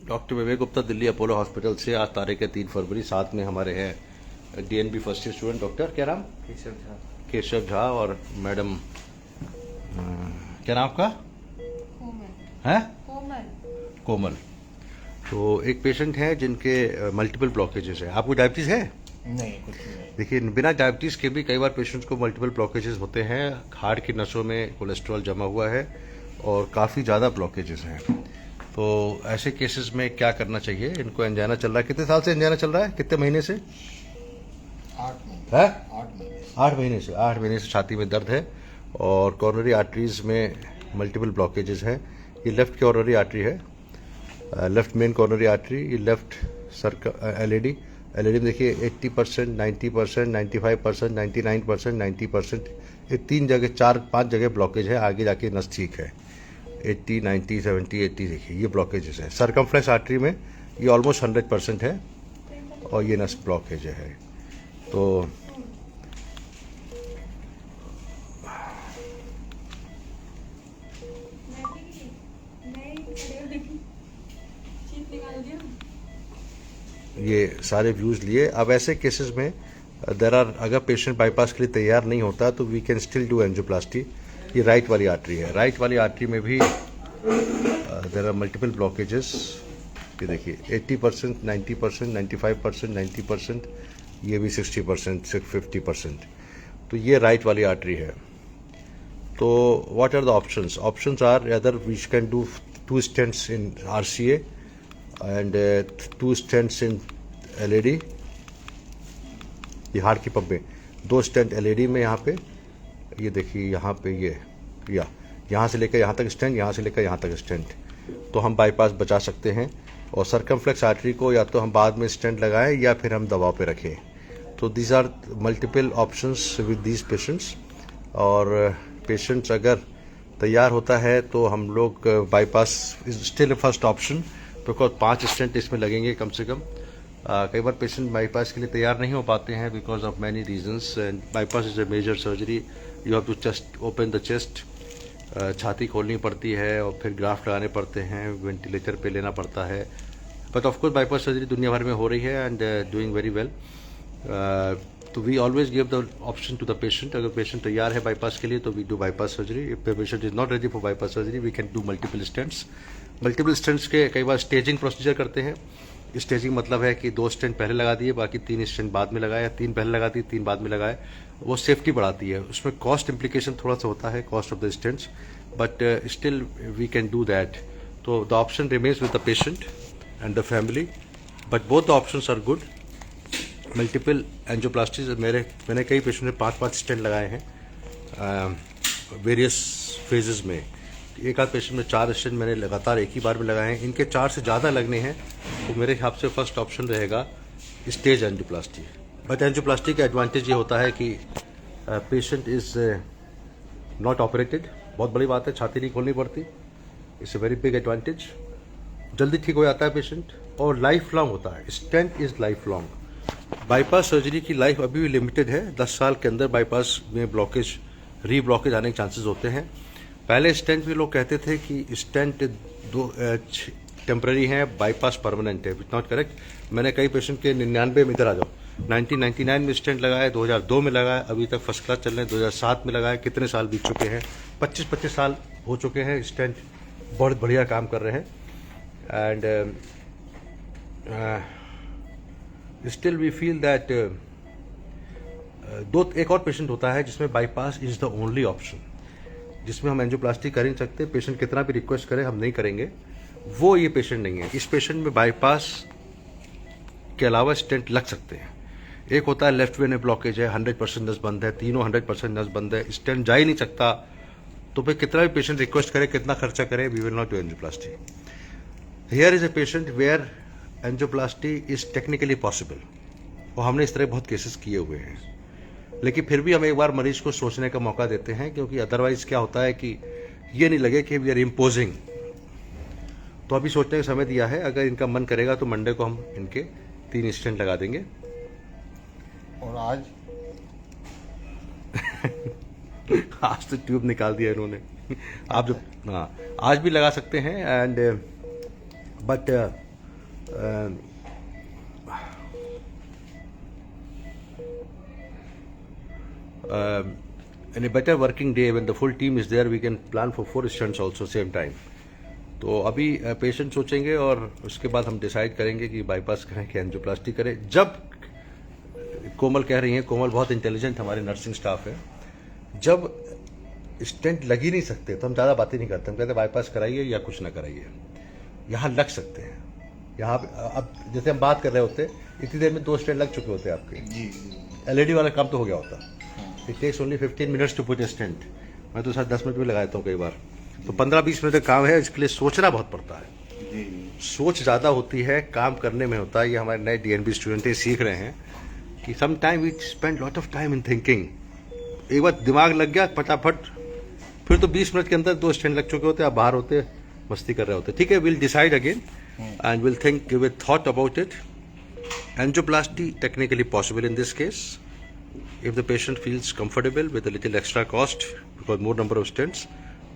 Doctor विवेक Gupta Delhi Apollo hospital से। आज तारीख है 3 फरवरी। साथ में हमारे हैं DNB first year student doctor क्या नाम केशव झा और मैडम क्या नाम आपका है कोमल। तो एक पेशेंट है जिनके मल्टीपल ब्लॉकेजेस है। आपको डायबिटीज है? नहीं, कुछ नहीं। देखिए, बिना डायबिटीज के भी कई बार पेशेंट्स को मल्टीपल ब्लॉकेजेस होते हैं। हार्ट की नसों में कोलेस्ट्रॉल जमा हुआ है और काफ़ी ज़्यादा ब्लॉकेजेस हैं। तो ऐसे केसेस में क्या करना चाहिए? इनको एंजाइना चल रहा है। कितने साल से एंजाइना चल रहा है? कितने महीने से? 8 महीने। है 8 महीने से। 8 महीने से छाती में दर्द है और कॉर्नरी आर्टरीज में मल्टीपल ब्लॉकेजेस हैं। ये लेफ्ट कॉर्नरी आर्टरी है, लेफ्ट मेन कॉर्नरी आर्टरी। ये लेफ्ट एलईडी में देखिए 80%, 90%, 95%, 99%, 90%, ये 3 जगह 4-5 जगह ब्लॉकेज है। आगे जाके नस ठीक है। 80, 90, 70, 80 देखिए ये ब्लॉकेजेस है। सर्कमफ्लेक्स आर्टरी में ये ऑलमोस्ट 100% है और ये नस ब्लॉकेज है। तो ये सारे व्यूज लिए। अब ऐसे केसेस में अगर पेशेंट बाईपास के लिए तैयार नहीं होता तो we can still do angioplasty. ये राइट वाली आर्टरी है। राइट वाली आर्टरी में भी देयर आर मल्टीपल ब्लॉकेजेस। ये देखिए 80%, 90%, 95%, 90%, ये भी 60%, 50%। तो ये राइट वाली आर्टरी है। तो what are the options? Options are other we can do 2 stents in RCA and 2 stents in LED। ये हार्ट की पंप में 2 स्टेंट LED में यहाँ पे, ये देखिए यहाँ पे ये यहाँ से लेकर यहाँ तक स्टेंट, यहाँ से लेकर यहाँ तक स्टेंट। तो हम बाईपास बचा सकते हैं। और सर्कमफ्लेक्स आर्टरी को या तो हम बाद में स्टेंट लगाएं या फिर हम दबाव पे रखें। तो these are multiple options with these patients. और पेशेंट्स अगर तैयार होता है तो हम लोग bypass is still first option, because 5 stent इसमें लगेंगे कम से कम। कई बार पेशेंट बाईपास के लिए तैयार नहीं हो पाते हैं because of many reasons. And bypass is a major surgery. You have to chest open the chest, छाती खोलनी पड़ती है और फिर ग्राफ्ट लगाने पड़ते हैं, वेंटिलेटर पे लेना पड़ता है। बट ऑफकोर्स बाईपास सर्जरी दुनिया भर में हो रही है एंड डूइंग वेरी वेल। तो we always give the option to the patient. अगर पेशेंट तैयार है बाईपास के लिए तो we do bypass surgery. If the patient is not ready for bypass surgery we can do multiple stents. Multiple stents के कई बार staging procedure करते हैं। स्टेजिंग मतलब है कि 2 स्टेंट पहले लगा दिए, बाकी 3 स्टेंट बाद में लगाए, या 3 पहले लगा दिए 3 बाद में लगाए। वो सेफ्टी बढ़ाती है। उसमें कॉस्ट इम्प्लीकेशन थोड़ा सा होता है, cost of the stents, but still we can do that. तो the option remains with the patient and the family, but both the options are good. Multiple angioplasty मैंने कई पेशेंट में 5-5 स्टेंट लगाए हैं वेरियस फेजेस में। एक आध patient में 4 स्टेंट मैंने लगातार एक ही बार में लगाए हैं। इनके 4 से ज़्यादा लगने हैं तो मेरे हिसाब से फर्स्ट ऑप्शन रहेगा स्टेज एंजियोप्लास्टी। बट एंजियोप्लास्टी का एडवांटेज ये होता है कि पेशेंट इज नॉट ऑपरेटेड। बहुत बड़ी बात है, छाती नहीं खोलनी पड़ती। It's a very big advantage. जल्दी ठीक हो जाता है पेशेंट और लाइफ लॉन्ग होता है। Stent is life long. Bypass surgery की लाइफ अभी भी लिमिटेड है। 10 साल के अंदर बाईपास में ब्लॉकेज रीब्लॉकेज आने के चांसेस होते हैं। पहले स्टेंट में लोग कहते थे कि स्टेंट 2 टेम्पररी हैं, बाईपास परमानेंट है। It's not correct. मैंने कई पेशेंट के 99 में, इधर आ जाओ, 1999 में स्टेंट लगाए, 2002 में लगाए, अभी तक फर्स्ट क्लास चल रहे हैं, 2007 में लगाए। कितने साल बीत चुके हैं? 25 साल हो चुके हैं। स्टेंट बहुत बढ़िया काम कर रहे हैं। And still we feel that एक और पेशेंट होता है जिसमें bypass is the only option, जिसमें हम एंजियोप्लास्टी कर नहीं सकते। पेशेंट कितना भी रिक्वेस्ट करे हम नहीं करेंगे। वो ये पेशेंट नहीं है। इस पेशेंट में बाईपास के अलावा स्टेंट लग सकते हैं। एक होता है लेफ्ट वेन में ब्लॉकेज है, 100% नस बंद है, तीनों 100% नस बंद है, स्टेंट जा ही नहीं सकता। तो फिर कितना भी पेशेंट रिक्वेस्ट करे, कितना खर्चा करे, we will not do angioplasty. Here is a patient where angioplasty is technically possible. और हमने इस तरह बहुत केसेस किए हुए हैं। लेकिन फिर भी हम एक बार मरीज को सोचने का मौका देते हैं, क्योंकि अदरवाइज क्या होता है कि ये नहीं लगे कि वी आर इम्पोजिंग। तो अभी सोचने का समय दिया है। अगर इनका मन करेगा तो मंडे को हम इनके 3 स्टेंट लगा देंगे। और आज आज तो ट्यूब निकाल दिया इन्होंने। आप जो आज भी लगा सकते हैं। And but In a better working day when the full team is there we can plan for 4 stents also same time. तो अभी पेशेंट सोचेंगे और उसके बाद हम डिसाइड करेंगे कि बाईपास करें कि एंजियोप्लास्टी करें. जब कोमल कह रही हैं, कोमल बहुत इंटेलिजेंट हमारे नर्सिंग स्टाफ है, जब स्टेंट लग ही नहीं सकते तो हम ज़्यादा बातें नहीं करते. हम कहते बाईपास कराइए या कुछ ना कराइए. यहाँ लग सकते हैं. यहाँ अब जैसे हम बात कर रहे होते इतनी देर में 2 स्टेंट लग चुके होते आपके. जी एलईडी वाला काम तो हो गया होता. It takes only 15 minutes to put a stent. मैं तो शायद 10 मिनट में लगाता हूँ कई बार. तो 15-20 मिनट का काम है. इसके लिए सोचना बहुत पड़ता है. जी सोच ज़्यादा होती है, काम करने में होता है. ये हमारे नए डीएनबी स्टूडेंट सीख रहे हैं कि some time we spend lot of time in thinking. एक बार दिमाग लग गया फटाफट, फिर तो 20 मिनट के अंदर 2 स्टेंट लग चुके होते, आप बाहर होते, मस्ती कर रहे होते. ठीक है, will decide again and will think with thought about it. Angioplasty technically possible in this case if the patient feels comfortable with a little extra cost because more number of stents,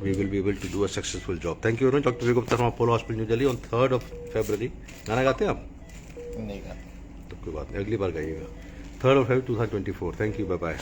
we will be able to do a successful job. Thank you very much, Dr. Vivek Gupta from Apollo Hospital, New Delhi on 3rd of February. गाना गाते हैं आप? नहीं का तो कोई बात नहीं, अगली बार गाइएगा. 3rd of February 2024. Thank you, bye bye.